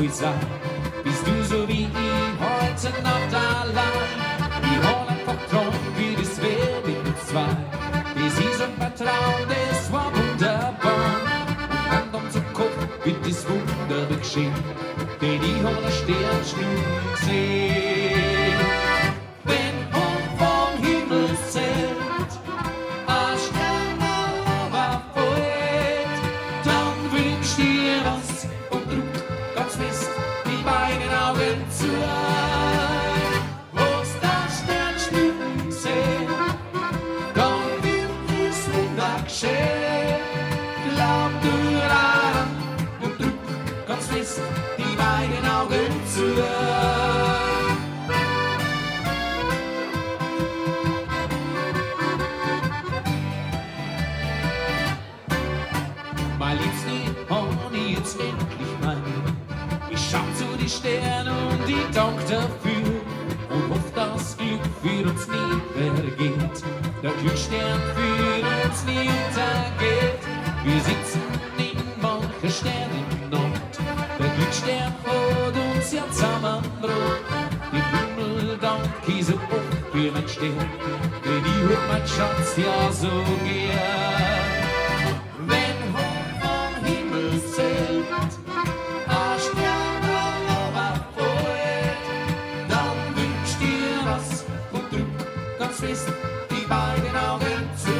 ich sag, bist du so wie ich heute Nacht allein. Ich hol einfach drum, wie das wär mit uns zwei. Das ist ein Vertrauen, das war wunderbar. Und wenn dann so kommt, wird das Wunder geschehen, denn ich hab einen Sternschnuppen gesehen. Wenn hoch vom Himmel zählt, ein Stern überfällt, dann wünsch dir was und drück ganz fest die beiden Augen zu. Wo's das Sternschnuppen zählt, dann wird das Wunder geschehen. Glaub du daran und drück ganz fest die beiden Augen zu. Mein Liebste, hab ich jetzt endlich mein. Ich schau zu die Sterne und ich dank dafür und hoff, das Glück für uns nie vergeht. Der Glücksstern für uns nie untergeht. Wir sitzen in mancher Sternennacht. Der Glücksstern hat uns ja zusammengebracht. Dem Himmel dank ich so oft für mein Stern, denn ich hab mein Schatz ja so gern. Wenn hoch vom Himmel zählt, ein Stern überfällt, dann wünsch dir was und drück ganz fest die beiden Augen zu.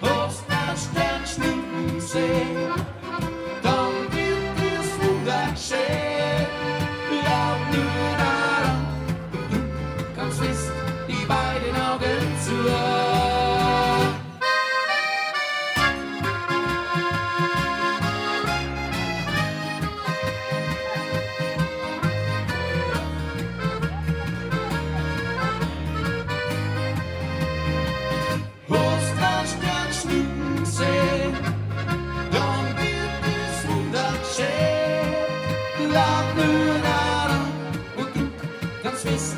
Wo's das Sternschnuppen zählt, dann wird das Wunder geschehen. Glaub nur daran und drück ganz fest die beiden Augen zu. Wo's das Sternschnuppen zählt, dann wird das Wunder geschehen. Glaub nur daran und drück ganz fest